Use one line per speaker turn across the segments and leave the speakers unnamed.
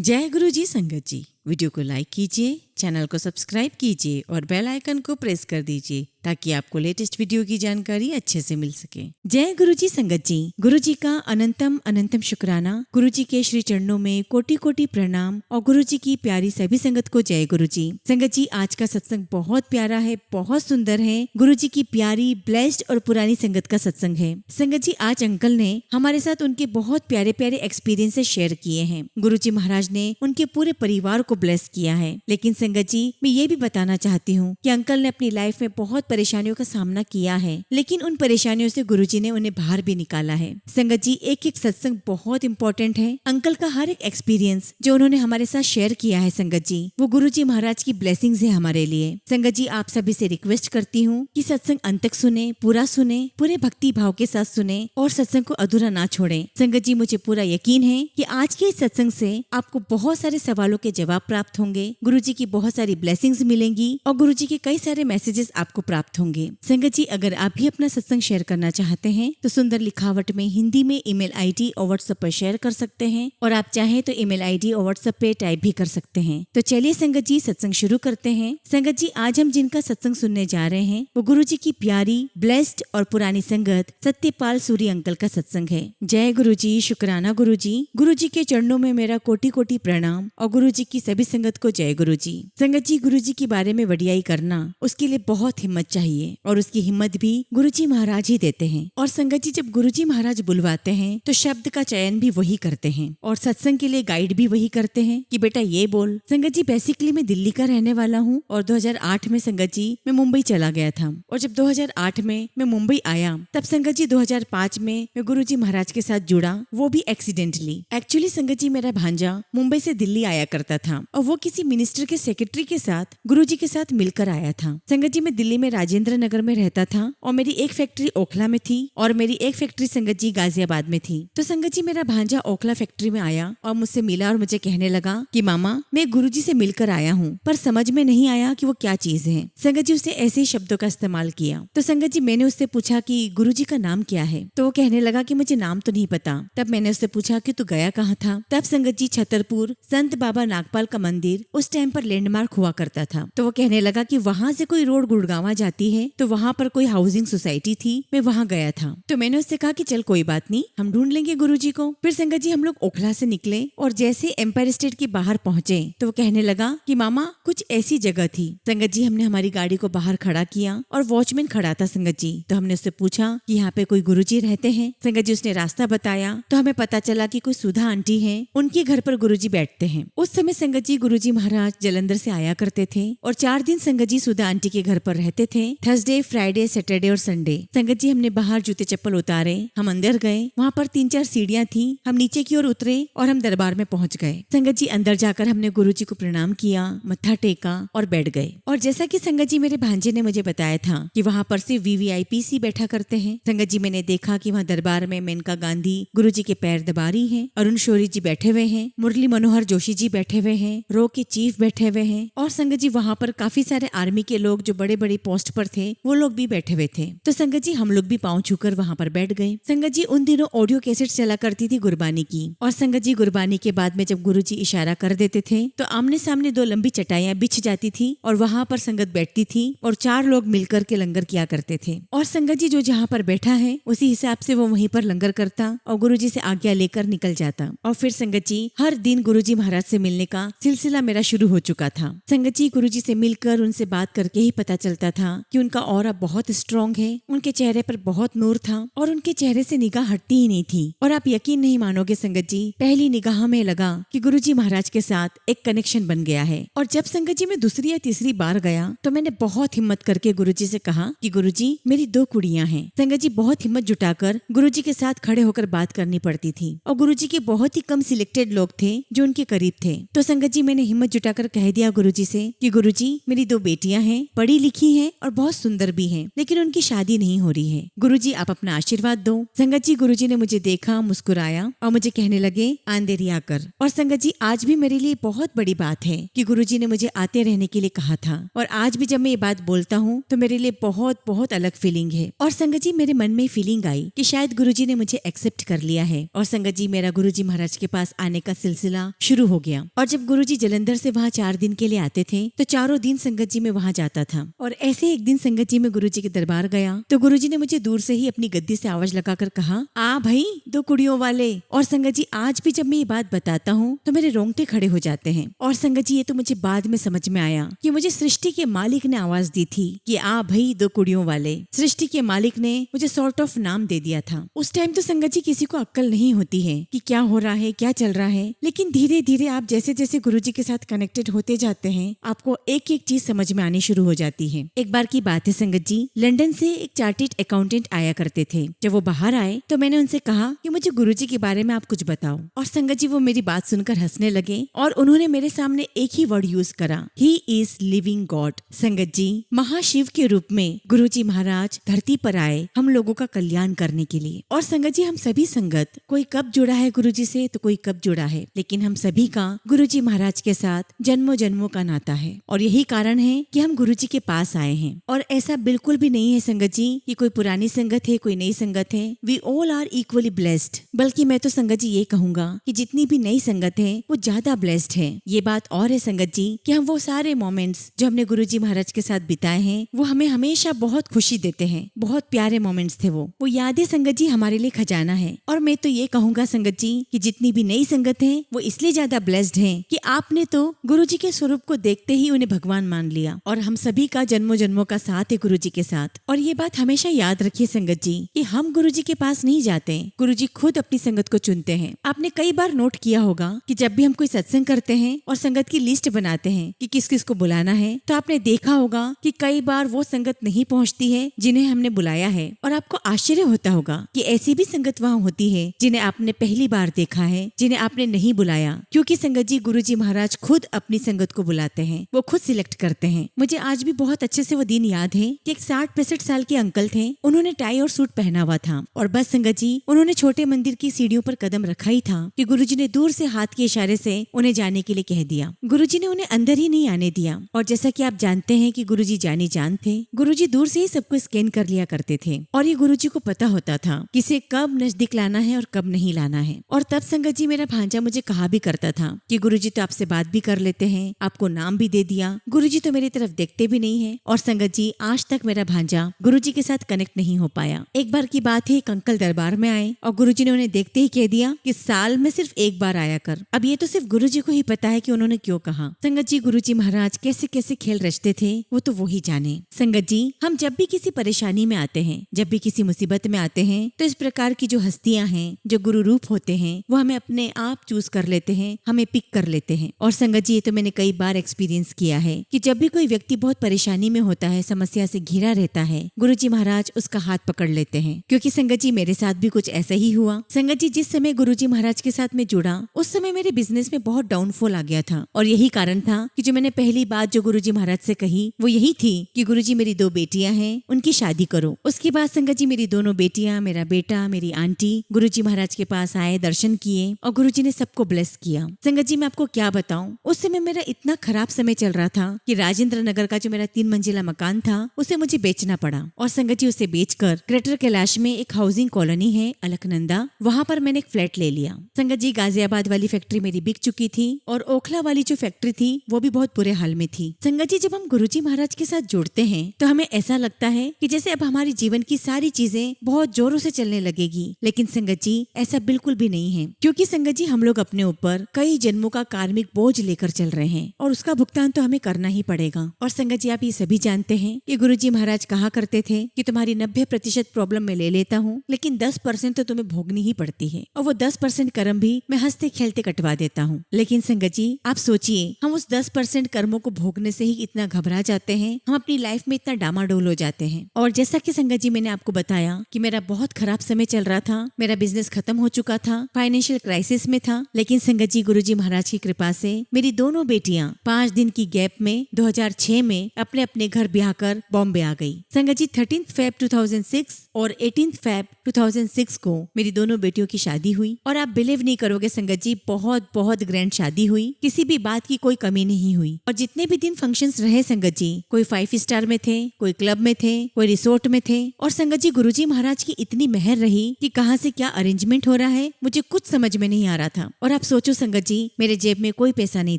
जय गुरु जी संगत जी। वीडियो को लाइक कीजिए, चैनल को सब्सक्राइब कीजिए और बेल आइकन को प्रेस कर दीजिए ताकि आपको लेटेस्ट वीडियो की जानकारी अच्छे से मिल सके। जय गुरु जी संगत जी। गुरु जी का अनंतम अनंतम शुक्राना। गुरु जी के श्री चरणों में कोटि कोटि प्रणाम और गुरु जी की प्यारी सभी संगत को जय गुरु जी। संगत जी, आज का सत्संग बहुत प्यारा है, बहुत सुंदर है। गुरु जी की प्यारी ब्लेस्ड और पुरानी संगत का सत्संग है। संगत जी, आज अंकल ने हमारे साथ उनके बहुत प्यारे प्यारे एक्सपीरियंसेस शेयर किए हैं। गुरु जी महाराज ने उनके पूरे परिवार को ब्लेस किया है। लेकिन संगत जी, मैं ये भी बताना चाहती हूँ कि अंकल ने अपनी लाइफ में बहुत परेशानियों का सामना किया है, लेकिन उन परेशानियों से गुरुजी ने उन्हें बाहर भी निकाला है। संगत जी, एक एक सत्संग बहुत इंपॉर्टेंट है। अंकल का हर एक एक्सपीरियंस जो उन्होंने हमारे साथ शेयर किया है संगत जी, वो गुरुजी महाराज की ब्लेसिंग्स है हमारे लिए। संगत जी, आप सभी से रिक्वेस्ट करती हूँ कि सत्संग अंत तक सुने, पूरा सुने, पूरे भक्ति भाव के साथ सुने और सत्संग को अधूरा ना छोड़े। संगत जी, मुझे पूरा यकीन है कि आज के इस सत्संग से आपको बहुत सारे सवालों के जवाब प्राप्त होंगे, गुरुजी की बहुत सारी ब्लेसिंग्स मिलेंगी और गुरुजी के कई सारे मैसेजेस आपको प्राप्त होंगे। संगत जी, अगर आप भी अपना सत्संग शेयर करना चाहते हैं तो सुंदर लिखावट में हिंदी में ईमेल आईडी और व्हाट्सएप पर शेयर कर सकते हैं, और आप चाहें तो ईमेल आईडी और व्हाट्सएप पे टाइप भी कर सकते हैं। तो चलिए संगत जी, सत्संग शुरू करते हैं। संगत जी, आज हम जिनका सत्संग सुनने जा रहे हैं वो गुरुजी की प्यारी ब्लेस्ड और पुरानी संगत सत्यपाल सूरी अंकल का सत्संग है। जय गुरु जी, शुक्राना गुरु जी। गुरु जी के चरणों में मेरा कोटि कोटि प्रणाम और गुरु जी की सभी संगत को जय गुरु जी। संगत जी, गुरु जी के बारे में वडियाई करना, उसके लिए बहुत हिम्मत चाहिए और उसकी हिम्मत भी गुरु जी महाराज ही देते हैं। और संगत जी, जब गुरु जी महाराज बुलवाते हैं तो शब्द का चयन भी वही करते हैं और सत्संग के लिए गाइड भी वही करते हैं कि बेटा ये बोल। संगत जी, बेसिकली मैं दिल्ली का रहने वाला हूँ और 2008 में संगत जी मैं मुंबई चला गया था, और जब 2008 में मैं मुंबई आया तब संगत जी 2005 में मैं गुरु जी महाराज के साथ जुड़ा, वो भी एक्सीडेंटली। एक्चुअली संगत जी, मेरा भांजा मुंबई से दिल्ली आया करता था और वो किसी मिनिस्टर के सेक्रेटरी के साथ गुरुजी के साथ मिलकर आया था। संगत जी, मैं दिल्ली में राजेंद्र नगर में रहता था और मेरी एक फैक्ट्री ओखला में थी और मेरी एक फैक्ट्री संगत जी गाजियाबाद में थी। तो संगत जी, मेरा भांजा ओखला फैक्ट्री में आया और मुझसे मिला और मुझे कहने लगा कि मामा, मैं गुरुजी से मिलकर आया हूँ, पर समझ में नहीं आया कि वो क्या चीज है। संगत जी, उसने ऐसे ही शब्दों का इस्तेमाल किया। तो संगत जी, मैंने उससे पूछा कि गुरुजी का नाम क्या है, तो वो कहने लगा कि मुझे नाम तो नहीं पता। तब मैंने उससे पूछा कि तू गया कहाँ था। तब संगत जी, छतरपुर संत बाबा नागपाल का मंदिर उस टाइम पर लैंडमार्क हुआ करता था। तो वो कहने लगा कि वहां से कोई रोड गुड़गांवा जाती है, तो वहां पर कोई हाउसिंग सोसाइटी थी, मैं वहां गया था। तो मैंने उससे कहा कि चल कोई बात नहीं, हम ढूंढ लेंगे गुरुजी को। फिर संगत जी, हम लोग ओखला से निकले और जैसे एम्पायर स्टेट के बाहर पहुंचे तो वो कहने लगा कि मामा कुछ ऐसी जगह थी। संगत जी, हमने हमारी गाड़ी को बाहर खड़ा किया और वॉचमैन खड़ा था संगत जी। तो हमने उससे पूछा कि यहाँ पे कोई गुरुजी रहते हैं। संगत जी, उसने रास्ता बताया तो हमें पता चला कि कोई सुधा आंटी है, उनके घर पर गुरुजी बैठते हैं। उस समय संगत जी, गुरुजी महाराज जलंधर से आया करते थे और 4 दिन संगत जी सुधा आंटी के घर पर रहते थे, थर्सडे, फ्राइडे, सैटरडे और संडे। संगत जी, हमने बाहर जूते चप्पल उतारे, हम अंदर गए, वहाँ पर 3-4 सीढ़ियाँ थी, हम नीचे की ओर उतरे और हम दरबार में पहुंच गए। संगत जी, अंदर जाकर हमने गुरुजी को प्रणाम किया, मत्था टेका और बैठ गए। और जैसा कि संगत जी, मेरे भांजे ने मुझे बताया था कि वहाँ पर सिर्फ VVIP बैठा करते हैं। संगत जी, मैंने देखा कि वहाँ दरबार में मेनका गांधी गुरुजी के पैर दबा रही है, अरुण शौरी जी बैठे हुए हैं, मुरली मनोहर जोशी जी बैठे हुए हैं, रो के चीफ बैठे हुए हैं, और संगत जी वहाँ पर काफी सारे आर्मी के लोग जो बड़े बड़े पोस्ट पर थे वो लोग भी बैठे हुए थे। तो संगत जी, हम लोग भी पांव छूकर वहाँ पर बैठ गए। संगत जी, उन दिनों ऑडियो कैसेट चला करती थी गुरबानी की, और संगत जी गुरबानी के बाद में जब गुरुजी इशारा कर देते थे तो आमने सामने 2 लंबी चटाइयां बिछ जाती थी और वहाँ पर संगत बैठती थी और 4 लोग मिलकर के लंगर किया करते थे। और संगत जी, जो जहाँ पर बैठा है उसी हिसाब से वो वहीं पर लंगर करता और गुरुजी से आज्ञा लेकर निकल जाता। और फिर संगत जी, हर दिन गुरुजी महाराज से मिलने का सिलसिला मेरा शुरू हो चुका था। संगत जी, गुरुजी से मिलकर उनसे बात करके ही पता चलता था कि उनका ऑरा बहुत स्ट्रॉन्ग है, उनके चेहरे पर बहुत नूर था और उनके चेहरे से निगाह हटती ही नहीं थी। और आप यकीन नहीं मानोगे संगत जी, पहली निगाह में लगा कि गुरुजी महाराज के साथ एक कनेक्शन बन गया है। और जब संगत जी मैं दूसरी या तीसरी बार गया तो मैंने बहुत हिम्मत करके गुरुजी से कहा कि गुरुजी, मेरी 2 कुड़ियां हैं। संगत जी, बहुत हिम्मत जुटाकर गुरुजी के साथ खड़े होकर बात करनी पड़ती थी और गुरुजी के बहुत ही कम सिलेक्टेड लोग थे जो उनके करीब थे। तो संगत जी, मैंने हिम्मत जुटाकर कह दिया दिया गुरुजी से कि गुरुजी मेरी 2 बेटियां हैं, पढ़ी लिखी हैं और बहुत सुंदर भी हैं, लेकिन उनकी शादी नहीं हो रही है। गुरुजी आप अपना आशीर्वाद दो। संगत जी गुरुजी ने मुझे देखा, मुस्कुराया और मुझे कहने लगे आंधेरी आकर। और संगत जी आज भी मेरे लिए बहुत बड़ी बात है कि गुरुजी ने मुझे आते रहने के लिए कहा था, और आज भी जब मैं ये बात बोलता हूँ तो मेरे लिए बहुत बहुत अलग फीलिंग है। और संगत जी मेरे मन में फीलिंग आई कि शायद गुरुजी ने मुझे एक्सेप्ट कर लिया है। और संगत जी मेरा गुरुजी महाराज के पास आने का सिलसिला शुरू हो गया। और जब गुरुजी जलंधर से वहाँ 4 दिन के लिए आते थे तो चारों दिन संगत जी में वहाँ जाता था। और ऐसे एक दिन संगत जी में गुरुजी के दरबार गया तो गुरुजी ने मुझे दूर से ही अपनी गद्दी से आवाज लगाकर कहा, आ भाई 2 कुड़ियों वाले। और संगत जी आज भी जब मैं ये बात बताता हूँ तो मेरे रोंगटे खड़े हो जाते हैं। और संगत जी ये तो मुझे बाद में समझ में आया कि मुझे सृष्टि के मालिक ने आवाज दी थी कि आ भाई 2 कुड़ियों वाले। सृष्टि के मालिक ने मुझे सॉर्ट ऑफ नाम दे दिया था। उस टाइम तो संगत जी किसी को अक्ल नहीं होती है कि क्या हो रहा है, क्या चल रहा है, लेकिन धीरे धीरे आप जैसे जैसे गुरुजी के साथ कनेक्टेड होते जाते हैं आपको एक एक चीज समझ में आनी शुरू हो जाती है। एक बार की बात है संगत जी, लंदन से एक चार्टेड अकाउंटेंट आया करते थे। जब वो बाहर आए तो मैंने उनसे कहा कि मुझे गुरुजी के बारे में आप कुछ बताओ। और संगत जी वो मेरी बात सुनकर हंसने लगे और उन्होंने मेरे सामने एक ही वर्ड यूज करा, ही इज लिविंग गॉड। संगत जी महाशिव के रूप में गुरुजी महाराज धरती पर आए हम लोगों का कल्याण करने के लिए। और संगत जी हम सभी संगत, कोई कब जुड़ा है गुरुजी से तो कोई कब जुड़ा है, लेकिन हम सभी का गुरुजी महाराज के साथ जन्मों जन्मों का नाता है। और यही कारण है कि हम गुरुजी के पास आए हैं। और ऐसा बिल्कुल भी नहीं है संगत जी कि कोई पुरानी संगत है, कोई नई संगत है। We all are equally blessed. बल्कि मैं तो संगत जी ये कहूंगा कि जितनी भी नई संगत है वो ज्यादा ब्लेस्ड है। ये बात और है संगत जी कि हम वो सारे मोमेंट्स जो हमने गुरुजी महाराज के साथ बिताए हैं वो हमें हमेशा बहुत खुशी देते हैं। बहुत प्यारे मोमेंट्स थे वो यादें संगत जी हमारे लिए खजाना है। और मैं तो ये कहूंगा संगत जी कि जितनी भी नई संगत है वो इसलिए ज्यादा ब्लेस्ड है कि आपने तो गुरुजी के स्वरूप को देखते ही उन्हें भगवान मान लिया। और हम सभी का जन्मों जन्मों का साथ है गुरुजी के साथ। और ये बात हमेशा याद रखिए संगत जी कि हम गुरुजी के पास नहीं जाते, गुरुजी खुद अपनी संगत को चुनते हैं। आपने कई बार नोट किया होगा कि जब भी हम कोई सत्संग करते हैं और संगत की लिस्ट बनाते हैं कि किस किस को बुलाना है, तो आपने देखा होगा कि कई बार वो संगत नहीं पहुंचती है जिन्हें हमने बुलाया है। और आपको आश्चर्य होता होगा कि ऐसी भी संगत वहाँ होती है जिन्हें आपने पहली बार देखा है, जिन्हें आपने नहीं बुलाया, क्योंकि संगत जी गुरुजी महाराज खुद अपनी संगत को बुलाते हैं, वो खुद सिलेक्ट करते हैं। मुझे आज भी बहुत अच्छे से वो दिन याद है कि एक 60-65 साल के अंकल थे। उन्होंने टाई और सूट पहना हुआ था और बस संगत जी उन्होंने छोटे मंदिर की सीढ़ियों पर कदम रखा ही था कि गुरुजी ने दूर से हाथ के इशारे से उन्हें जाने के लिए कह दिया। गुरुजी ने उन्हें अंदर ही नहीं आने दिया। और जैसा कि आप जानते हैं कि गुरुजी जानी जान थे, गुरुजी दूर से ही सबको स्कैन कर लिया करते थे। और ये गुरुजी को पता होता था किसे कब नजदीक लाना है और कब नहीं लाना है। और तब संगत जी मेरा भांजा मुझे कहा भी करता था कि गुरुजी तो आपसे बात भी कर लेते हैं, आपको नाम भी दे दिया, गुरुजी तो मेरी तरफ देखते भी नहीं है। और संगत जी आज तक मेरा भांजा गुरुजी के साथ कनेक्ट नहीं हो पाया। एक बार की बात है, एक अंकल दरबार में आए और गुरुजी ने उन्हें देखते ही कह दिया कि साल में सिर्फ एक बार आया कर। अब ये तो सिर्फ गुरुजी को ही पता है कि उन्होंने क्यों कहा। संगत जी गुरुजी महाराज कैसे कैसे खेल रचते थे वो तो वो ही जाने। संगत जी हम जब भी किसी परेशानी में आते हैं, जब भी किसी मुसीबत में आते हैं, तो इस प्रकार की जो हस्तियां हैं, जो गुरु रूप होते हैं, वो हमें अपने आप चूज कर लेते हैं, हमें पिक कर लेते हैं। और संगत जी ये तो मैंने कई बार एक्सपीरियंस किया है कि जब भी कोई व्यक्ति बहुत परेशानी में होता है, समस्या से घिरा रहता है, गुरुजी महाराज उसका हाथ पकड़ लेते हैं। क्योंकि संगत जी मेरे साथ भी कुछ ऐसा ही हुआ। संगत जी जिस समय गुरुजी महाराज के साथ में जुड़ा उस समय मेरे बिजनेस में बहुत डाउनफॉल आ गया था। और यही कारण था कि जो मैंने पहली बात जो गुरुजी महाराज से कही वो यही थी कि गुरुजी मेरी 2 बेटियां हैं, उनकी शादी करो। उसके बाद संगत जी मेरी दोनों बेटियां, मेरा बेटा, मेरी आंटी गुरुजी महाराज के पास आए, दर्शन किए और गुरुजी ने सबको ब्लेस किया। संगत जी मैं आपको क्या बताऊं, उस समय मेरा इतना खराब समय चल रहा था कि राजेंद्र नगर का जो मेरा 3 मंजिला मकान था उसे मुझे बेचना पड़ा। और संगत जी उसे बेचकर ग्रेटर कैलाश में एक हाउसिंग कॉलोनी है अलकनंदा, वहां पर मैंने एक फ्लैट ले लिया। संगत जी गाजियाबाद वाली फैक्ट्री मेरी बिक चुकी थी और ओखला वाली जो फैक्ट्री थी वो भी बहुत बुरे हाल में थी। संगत जी जब हम गुरुजी महाराज के साथ जुड़ते हैं तो हमें ऐसा लगता है कि जैसे अब हमारी जीवन की सारी चीजें बहुत जोरों से चलने लगेगी, लेकिन संगत जी ऐसा बिल्कुल भी नहीं है। क्योंकि संगत जी हम लोग अपने ऊपर कई जन्मों का कार्मिक बोझ लेकर चल रहे हैं और उसका भुगतान तो हमें करना ही पड़ेगा। और संगत जी आप ये सभी जानते हैं कि गुरुजी महाराज कहा करते थे कि तुम्हारी 90% प्रॉब्लम मैं ले लेता हूँ, लेकिन 10% तो तुम्हें भोगनी ही पड़ती है और वो 10% कर्म भी मैं हंसते खेलते कटवा देता हूँ। लेकिन संगत जी आप सोचिए, हम उस 10% कर्मों को भोगने से ही इतना घबरा जाते हैं, हम अपनी लाइफ में इतना डामाडोल हो जाते हैं। और जैसा कि संगत जी मैंने आपको बताया कि मेरा बहुत खराब समय चल रहा था, मेरा बिजनेस खत्म हो चुका था, फाइनेंशियल क्राइसिस में था, लेकिन संगत जी गुरुजी महाराज की कृपा से मेरी दोनों बेटियां बेटियां 5 दिन की गैप में 2006 में अपने अपने घर ब्याह कर बॉम्बे आ गई। संगत जी 13 फेब 2006 और 18 फेब 2006 को मेरी दोनों बेटियों की शादी हुई और आप बिलीव नहीं करोगे संगत जी, बहुत बहुत ग्रैंड शादी हुई, किसी भी बात की कोई कमी नहीं हुई। और जितने भी दिन फंक्शंस रहे संगत जी, कोई 5 स्टार में थे, कोई क्लब में थे, कोई रिसोर्ट में थे। और संगत जी गुरुजी महाराज की इतनी मेहर रही कि कहाँ से क्या अरेंजमेंट हो रहा है मुझे कुछ समझ में नहीं आ रहा था। और आप सोचो संगत जी, मेरे जेब में कोई पैसा नहीं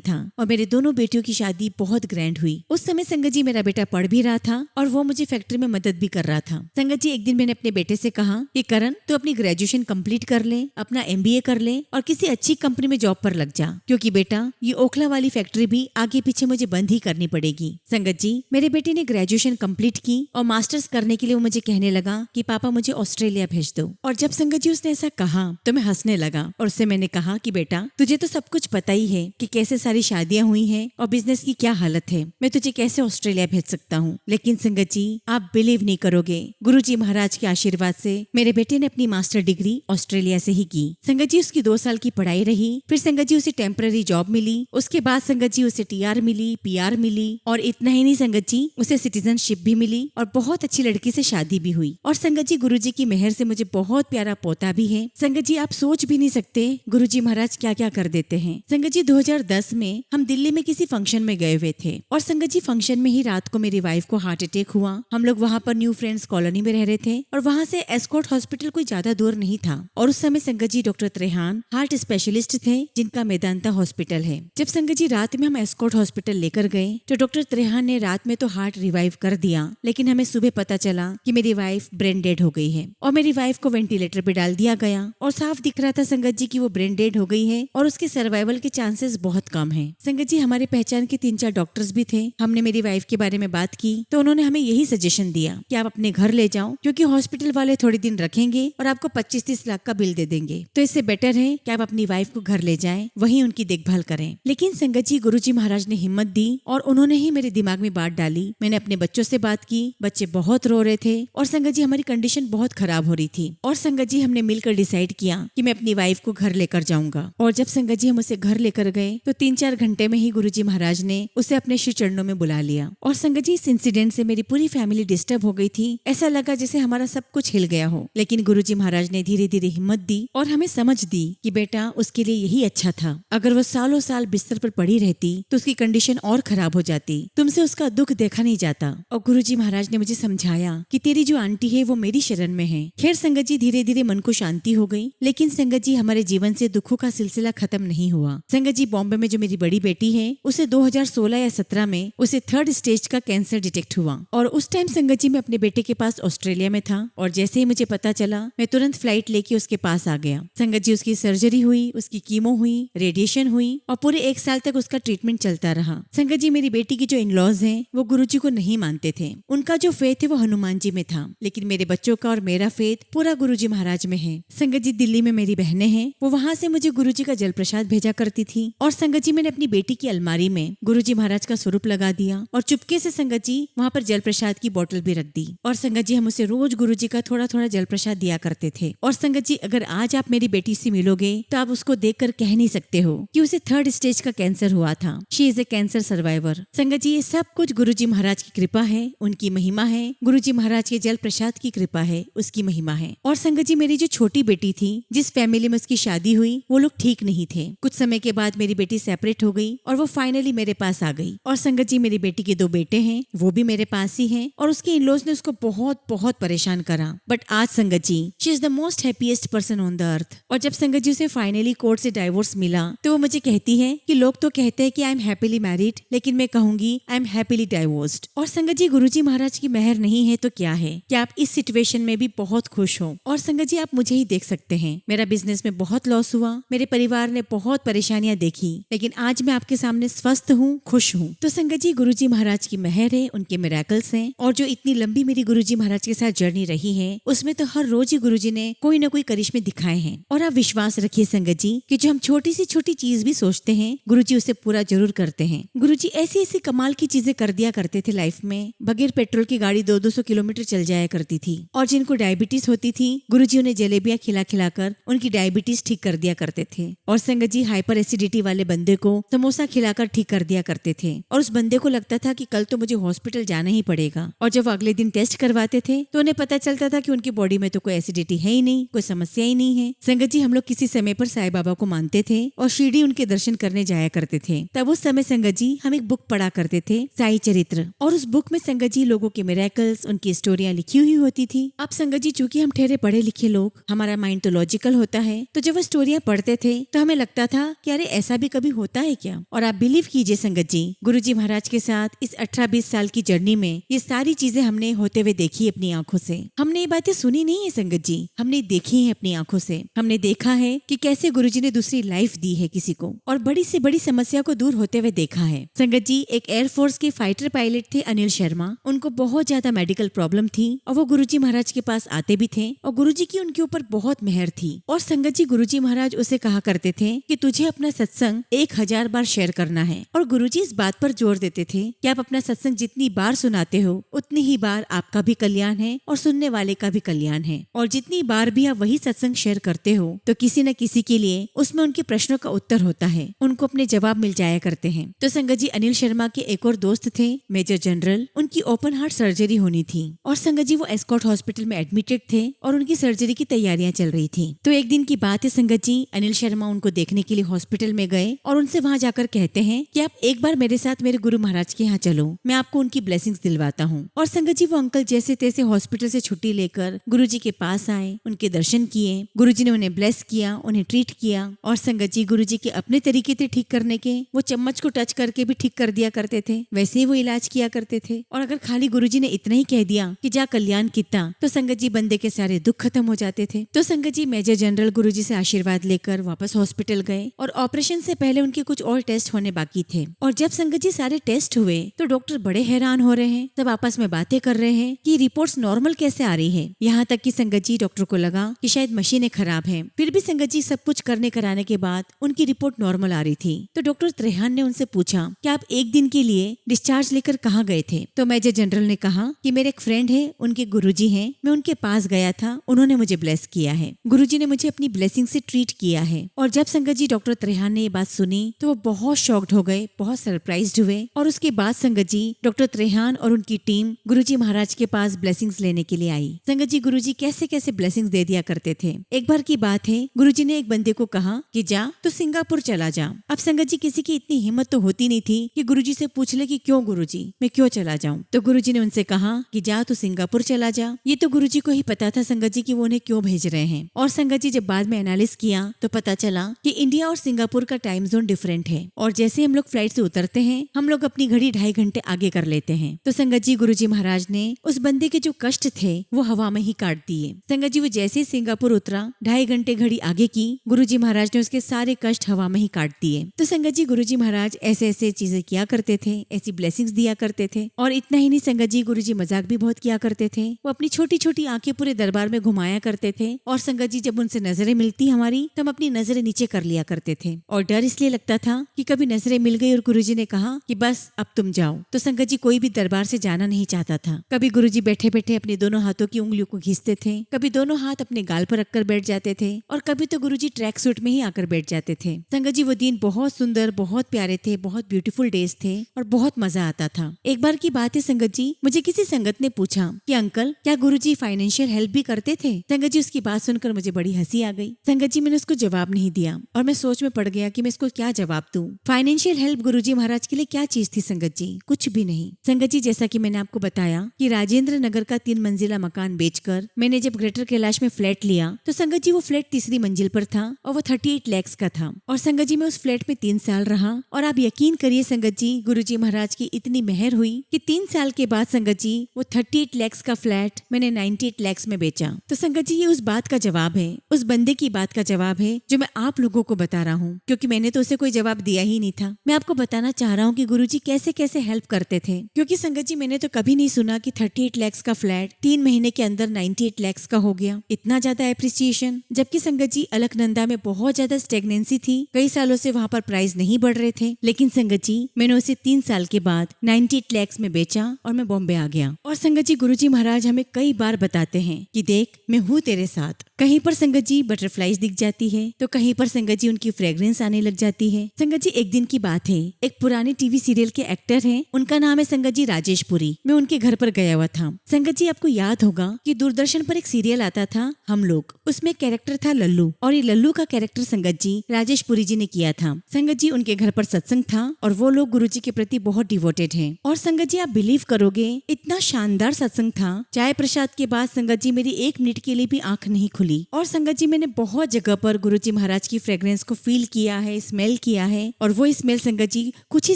था और मेरे दोनों बेटियों की शादी बहुत ग्रैंड हुई। उस समय संगत जी मेरा बेटा पढ़ भी रहा था और वो मुझे फैक्ट्री में मदद भी कर रहा था। संगत जी एक दिन मैंने अपने बेटे से कहा कि करण तू अपनी ग्रेजुएशन कंप्लीट कर ले, अपना MBA कर ले और किसी अच्छी कंपनी में जॉब पर लग जा, क्योंकि बेटा ये ओखला वाली फैक्ट्री भी आगे पीछे मुझे बंद ही करनी पड़ेगी। संगत जी मेरे बेटे ने ग्रेजुएशन कंप्लीट की और मास्टर्स करने के लिए वो मुझे कहने लगा कि पापा मुझे ऑस्ट्रेलिया भेज दो। और जब संगत जी उसने ऐसा कहा तो मैं हंसने लगा और उससे मैंने कहा कि बेटा तुझे तो सब कुछ पता ही है कि कैसे सारी शादियां हुई हैं और बिजनेस की क्या हालत है, मैं तुझे कैसे ऑस्ट्रेलिया भेज सकता हूँ। लेकिन संगत जी आप बिलीव नहीं करोगे, गुरुजी महाराज के आशीर्वाद से मेरे बेटे ने अपनी मास्टर डिग्री ऑस्ट्रेलिया से ही की। संगत जी उसकी 2 साल की पढ़ाई रही, फिर संगत जी उसे टेम्पररी जॉब मिली, उसके बाद संगत जी उसे TR मिली, PR मिली और इतना ही नहीं संगत जी उसे सिटीजनशिप भी मिली और बहुत अच्छी लड़की से शादी भी हुई। और संगत जी गुरुजी की मेहर से मुझे बहुत प्यारा पोता भी है। संगत जी आप सोच भी नहीं सकते गुरुजी महाराज क्या क्या कर देते हैं। संगत जी 2010 में हम दिल्ली में किसी फंक्शन में गए हुए थे और संगत जी फंक्शन में ही रात को मेरी वाइफ को हार्ट अटैक हुआ। हम लोग वहाँ पर न्यू फ्रेंड्स कॉलोनी में रह रहे थे और वहाँ से एस्कॉर्ट हॉस्पिटल कोई ज्यादा दूर नहीं था। और उस समय संगत जी डॉक्टर त्रेहान हार्ट स्पेशलिस्ट थे जिनका मेदांता हॉस्पिटल है। जब संगत जी रात में हम एस्कॉर्ट हॉस्पिटल लेकर गए तो डॉक्टर त्रेहान ने रात में तो हार्ट रिवाइव कर दिया, लेकिन हमें सुबह पता चला कि मेरी वाइफ ब्रेन डेड हो गई है और मेरी वाइफ को वेंटिलेटर पे डाल दिया गया और साफ दिख रहा था संगत जी कि वो ब्रेन डेड हो गई है और उसके सर्वाइवल के चांसेस बहुत कम है। संगत जी हमारे पहचान के 3-4 डॉक्टर्स भी थे। हमने मेरी वाइफ के बारे में बात की तो उन्होंने हमें यही सजेशन दिया कि आप अपने घर ले जाओ, क्योंकि हॉस्पिटल वाले थोड़े दिन रखेंगे और आपको 25-30 लाख का बिल दे देंगे, तो इससे बेटर है कि आप अपनी वाइफ को घर ले जाएं, वहीं उनकी देखभाल करें। लेकिन संगत जी गुरुजी महाराज ने हिम्मत दी और उन्होंने ही मेरे दिमाग में बात डाली। मैंने अपने बच्चों से बात की, बच्चे बहुत रो रहे थे और संगत जी हमारी कंडीशन बहुत खराब हो रही थी। और संगत जी हमने मिलकर डिसाइड किया कि मैं अपनी वाइफ को घर लेकर जाऊंगा। और जब संगत जी हम उसे घर लेकर गए तो 3-4 घंटे में ही गुरुजी महाराज ने उसे अपने श्री चरणों में बुला लिया। और संगत जी इस इंसिडेंट से मेरी पूरी फैमिली डिस्टर्ब हो गई थी, ऐसा लगा जैसे हमारा सब कुछ हिल गया हो। लेकिन गुरुजी महाराज ने धीरे धीरे हिम्मत दी और हमें समझ दी कि बेटा उसके लिए यही अच्छा था। अगर वो सालों साल बिस्तर पर पड़ी रहती तो उसकी कंडीशन और खराब हो जाती, तुमसे उसका दुख देखा नहीं जाता। और गुरुजी महाराज ने मुझे समझाया कि तेरी जो आंटी है वो मेरी शरण में है। खैर संगत जी धीरे धीरे मन को शांति हो गई, लेकिन संगत जी हमारे जीवन से दुखों का सिलसिला खत्म नहीं हुआ। संगत जी बॉम्बे में जो मेरी बड़ी बेटी है उसे 2016 या 17 में उसे 3rd स्टेज का कैंसर डिटेक्ट हुआ और उस टाइम संगत जी मैं अपने बेटे के पास ऑस्ट्रेलिया में था और जैसे ही मुझे पता चला मैं तुरंत फ्लाइट लेके उसके पास आ गया। संगत जी उसकी सर्जरी हुई, उसकी कीमो हुई, रेडिएशन हुई और पूरे 1 साल तक उसका ट्रीटमेंट चलता रहा। संगत जी मेरी बेटी की जो इन-लॉज हैं वो गुरुजी को नहीं मानते थे, उनका जो फेथ है वो हनुमान जी में था, लेकिन मेरे बच्चों का और मेरा फेथ पूरा गुरुजी महाराज में है। संगत जी दिल्ली में मेरी बहनें हैं, वो वहाँ से मुझे गुरुजी का जल प्रसाद भेजा करती थी और संगत जी मैंने अपनी बेटी की अलमारी में गुरुजी महाराज का स्वरूप लगा दिया और चुपके से संगत जी वहाँ पर जल प्रसाद की बोतल भी रख दी। और संगत जी हम उसे रोज गुरुजी का थोड़ा थोड़ा जल प्रसाद दिया करते थे। और संगत जी अगर आज आप मेरी बेटी से मिलोगे तो आप उसको देखकर कह नहीं सकते हो कि उसे 3rd स्टेज का कैंसर हुआ था। She is a cancer survivor. संगत जी ये सब कुछ गुरुजी महाराज की कृपा है, उनकी महिमा है, गुरुजी महाराज के जल प्रसाद की कृपा है, उसकी महिमा है। और संगत जी मेरी जो छोटी बेटी थी, जिस फैमिली में उसकी शादी हुई, वो लोग ठीक नहीं थे। कुछ समय के बाद मेरी बेटी सेपरेट हो गई और वो फाइनली मेरे पास आ गई। और संगत जी मेरी बेटी के 2 बेटे हैं, वो भी मेरे पास ही हैं और उसके इन-लॉज ने उसको बहुत बहुत परेशान करा। बट आज Sangat ji she is the most happiest person on the earth. और जब संगत जी उसे फाइनली कोर्ट से डाइवोर्स मिला तो वो मुझे कहती है कि लोग तो कहते हैं कि आई एम हैप्पीली मैरिड, लेकिन मैं कहूंगी आई एम हैप्पीली डाइवोर्स्ड। और संगत जी गुरुजी महाराज की मेहर नहीं है तो क्या है कि आप इस सिचुएशन में भी बहुत खुश हो। और संगत जी आप मुझे ही देख सकते हैं, मेरा बिजनेस में बहुत लॉस हुआ, मेरे परिवार ने बहुत परेशानियां देखी, लेकिन आज मैं आपके सामने स्वस्थ हूँ, खुश हूँ। तो संगत जी गुरुजी महाराज की मेहर है, उनके मिरेकल्स हैं। और जो इतनी लंबी मेरी गुरुजी महाराज के साथ जर्नी रही है उसमें तो हर रोज ही गुरुजी ने कोई न कोई करिश्मे दिखाए हैं। और आप विश्वास रखिए संगत जी कि जो हम छोटी सी छोटी चीज भी सोचते हैं गुरुजी उसे पूरा जरूर करते हैं। गुरुजी ऐसी ऐसी कमाल की चीजें कर दिया करते थे लाइफ में। बगैर पेट्रोल की गाड़ी 200-200 किलोमीटर चल जाया करती थी। और जिनको डायबिटीज होती थी गुरुजी उन्हें जलेबियां खिला खिलाकर उनकी डायबिटीज ठीक कर दिया करते थे। और संगत जी हाइपर एसिडिटी वाले बंदे को समोसा खिलाकर ठीक कर दिया करते थे। और उस बंदे को लगता था कि कल तो मुझे हॉस्पिटल जाना ही पड़ेगा। और जब अगले दिन टेस्ट करवाते थे तो उन्हें पता चलता था कि उनकी बॉडी में तो कोई एसिडिटी है ही नहीं, कोई समस्या ही नहीं है। संगत जी हम लोग किसी समय पर साईं बाबा को मानते थे और शिरडी उनके दर्शन करने जाया करते थे। तब उस समय संगत जी हम एक बुक पढ़ा करते थे, साई चरित्र। और उस बुक में संगत जी लोगों के मिरेकल्स, उनकी स्टोरियां लिखी हुई होती थी। अब संगत जी चूंकि हम ठहरे पढ़े लिखे लोग, हमारा माइंड तो लॉजिकल होता है, तो जब वो स्टोरियां पढ़ते थे तो हमें लगता था कि अरे ऐसा भी कभी होता है क्या। और आप बिलीव कीजिए संगत जी, गुरुजी महाराज के साथ इस 18-20 साल की जर्नी में ये सारी चीजें हमने होते हुए देखी अपनी आंखों से। हमने ये बातें सुनी नहीं है संगत जी, हमने देखी है अपनी आंखों से। हमने देखा है कि कैसे गुरुजी ने दूसरी लाइफ दी है किसी को और बड़ी से बड़ी समस्या को दूर होते हुए देखा है। संगत जी एक एयरफोर्स के फाइटर पायलट थे अनिल शर्मा, उनको बहुत ज्यादा मेडिकल प्रॉब्लम थी और वो गुरुजी महाराज के पास आते भी थे और गुरुजी की उनके ऊपर बहुत मेहर थी। और संगत जी गुरुजी महाराज उसे कहा करते थे कि तुझे अपना सत्संग 1000 बार शेयर करना है। और गुरुजी इस बात पर जोर देते थे कि आप अपना सत्संग जितनी बार सुनाते हो उतनी ही बार आपका भी कल्याण है और सुनने वाले का भी कल्याण है। और जितनी बार भी आप वही सत्संग शेयर करते हो तो किसी न किसी के लिए उसमें उनके प्रश्नों का उत्तर होता है, उनको अपने जवाब मिल जाया करते हैं। तो संगत जी अनिल शर्मा के एक और दोस्त थे मेजर जनरल, उनकी ओपन हार्ट सर्जरी होनी थी। और संगत जी वो एस्कॉर्ट हॉस्पिटल में एडमिटेड थे और उनकी सर्जरी की तैयारियां चल रही थी। तो एक दिन की बात है संगत जी, अनिल शर्मा उनको देखने के लिए हॉस्पिटल में गए और उनसे वहां जाकर कहते हैं कि आप एक बार मेरे साथ मेरे गुरु महाराज के यहाँ चलो, मैं आपको उनकी ब्लेसिंग्स दिलवाता हूँ। और संगत जी वो अंकल जैसे तैसे हॉस्पिटल से छुट्टी लेकर गुरुजी के पास आए, उनके दर्शन किए, गुरुजी ने उन्हें ब्लेस किया, उन्हें ट्रीट किया। और संगत जी गुरुजी के अपने तरीके थे ठीक करने के, वो चम्मच को टच करके भी ठीक कर दिया करते थे, वैसे ही वो इलाज किया करते थे। और अगर खाली गुरुजी ने इतना ही कह दिया कि जा कल्याण कितना, तो संगत जी बंदे के सारे दुख खत्म हो जाते थे। तो संगत जी मेजर जनरल गुरुजी से आशीर्वाद लेकर वापस हॉस्पिटल गए और ऑपरेशन से पहले उनके कुछ और टेस्ट होने बाकी थे। और जब संगत जी सारे टेस्ट हुए तो डॉक्टर बड़े हैरान हो रहे हैं, सब आपस में बातें कर रहे हैं कि रिपोर्ट्स नॉर्मल कैसे आ रही है। यहाँ तक कि संगत जी डॉक्टर को लगा कि शायद मशीनें खराब हैं। फिर भी संगत जी सब कुछ करने कराने के बाद उनकी रिपोर्ट नॉर्मल आ रही थी। तो डॉक्टर त्रेहान ने उनसे पूछा कि आप एक दिन के लिए डिस्चार्ज लेकर कहाँ गए थे। तो मेजर जनरल ने कहा कि मेरे एक फ्रेंड है, उनके गुरुजी हैं, मैं उनके पास गया था, उन्होंने मुझे ब्लेस किया है, गुरुजी ने मुझे अपनी ब्लेसिंग से ट्रीट किया है। और जब संगत जी डॉक्टर त्रेहान ने ये बात सुनी तो वो बहुत शॉक्ड हो गए, बहुत सरप्राइज्ड हुए। और उसके बाद संगत जी डॉक्टर त्रेहान और उनकी टीम गुरुजी महाराज के पास ब्लेसिंग्स लेने के लिए आई। संगत जी गुरुजी कैसे कैसे ब्लेसिंग्स दे दिया करते थे। एक बार की बात है, गुरुजी ने एक बंदे को कहा कि जा तो सिंगापुर चला जा। अब संगत जी किसी की इतनी हिम्मत तो होती नहीं थी कि गुरुजी से पूछ ले कि क्यों गुरुजी, मैं क्यों चला जाऊं। तो गुरुजी ने उनसे कहा कि जा तो सिंगापुर चला जा। ये तो गुरुजी को ही पता था संगत जी कि वो उन्हें क्यों भेज रहे हैं। और संगत जी जब बाद में एनालिसिस किया तो पता चला कि इंडिया और सिंगापुर का टाइम जोन डिफरेंट है और जैसे हम लोग फ्लाइट से उतरते हैं हम लोग अपनी घड़ी 2.5 घंटे आगे कर लेते हैं। तो संगत जी गुरुजी महाराज ने उस बंदे के जो कष्ट थे वो हवा में ही काट दिए। संगत जी वो जैसे ही सिंगापुर उतरा 2.5 घंटे घड़ी आगे की, गुरुजी महाराज ने उसके सारे कष्ट हवा में ही काट दिए। तो संगत जी गुरुजी महाराज ऐसे ऐसे चीजें किया करते थे, ऐसी ब्लेसिंग्स दिया करते थे। और इतना ही नहीं संगत जी गुरुजी मजाक भी बहुत किया करते थे। वो अपनी छोटी छोटी आंखें पूरे दरबार में घुमाया करते थे और संगत जी जब उनसे नजरें मिलती हमारी तो हम अपनी नजरें नीचे कर लिया करते थे। और डर इसलिए लगता था कि कभी नजरें मिल गई और गुरुजी ने कहा कि बस अब तुम जाओ, तो संगत जी कोई भी दरबार से जाना नहीं चाहता था। कभी गुरुजी बैठे बैठे अपने दोनों हाथों की उंगलियों को घिसते थे, कभी दोनों हाथ अपने गाल पर रखकर बैठ जाते थे और कभी तो गुरुजी ट्रैक सूट में ही आकर बैठ जाते थे। संगत जी वो दिन बहुत सुंदर, बहुत प्यारे थे, बहुत ब्यूटीफुल डेज थे और बहुत मजा आता था। एक बार की बात है संगत जी, मुझे किसी संगत ने पूछा कि अंकल क्या गुरुजी फाइनेंशियल हेल्प भी करते थे। संगत जी उसकी बात सुनकर मुझे बड़ी हंसी आ गई। संगत जी मैंने उसको जवाब नहीं दिया और मैं सोच में पड़ गया कि मैं इसको क्या जवाब दूं। फाइनेंशियल हेल्प गुरुजी महाराज के लिए क्या चीज थी संगत जी, कुछ भी नहीं। संगत जी जैसा कि मैंने आपको बताया कि राजेंद्र नगर का 3 मंजिला मकान बेचकर मैंने जब ग्रेटर कैलाश में फ्लैट लिया तो संगत जी वो फ्लैट तीसरी मंजिल पर था और वो 38 लाख का था। और संगत जी मैं उस फ्लैट में 3 साल रहा और आप यकीन करिए संगत जी गुरुजी महाराज की इतनी मेहर हुई कि 3 साल के बाद संगत जी वो 38 लाख का फ्लैट मैंने 98 लाख में बेचा। तो संगत जी ये उस बात का जवाब है, उस बंदे की बात का जवाब है जो मैं आप लोगों को बता रहा हूँ, क्योंकि मैंने तो उसे कोई जवाब दिया ही नहीं था। मैं आपको बताना चाह रहा हूँ कि गुरुजी कैसे कैसे हेल्प करते थे। क्योंकि संगत जी मैंने तो कभी नहीं सुना कि 38 लाख का फ्लैट 3 महीने के अंदर 98 lakhs का हो गया। इतना ज्यादा एप्रिसिएशन, जबकि संगत जी अलकनंदा में बहुत ज्यादा स्टेगनेंसी थी, कई सालों से वहाँ पर प्राइस नहीं बढ़ रहे थे। लेकिन संगत जी मैंने उसे 3 साल के बाद 98 lakhs में बेचा और मैं बॉम्बे आ गया। और संगत जी गुरुजी महाराज हमें कई बार बताते हैं कि देख मैं हूँ तेरे साथ। कहीं पर संगत जी बटरफ्लाईज दिख जाती है तो कहीं पर संगत जी उनकी फ्रेग्रेंस आने लग जाती है। संगत जी एक दिन की बात है, एक पुराने टीवी सीरियल के एक्टर हैं, उनका नाम है संगत जी राजेश पुरी। मैं उनके घर पर गया हुआ था। संगत जी आपको याद होगा कि दूरदर्शन पर एक सीरियल आता था हम लोग, उसमें कैरेक्टर था लल्लू, और ये लल्लू का कैरेक्टर संगत जी राजेश पुरी जी ने किया था। संगत जी उनके घर पर सत्संग था और वो लोग गुरुजी के प्रति बहुत डिवोटेड हैं। और संगत जी आप बिलीव करोगे इतना शानदार सत्संग था, चाय प्रसाद के बाद संगत जी मेरी 1 मिनट के लिए भी आंख नहीं खुली। और संगत जी मैंने बहुत जगह पर गुरुजी महाराज की फ्रेग्रेंस को फील किया है, स्मेल किया है, और वो स्मेल संगत जी कुछ ही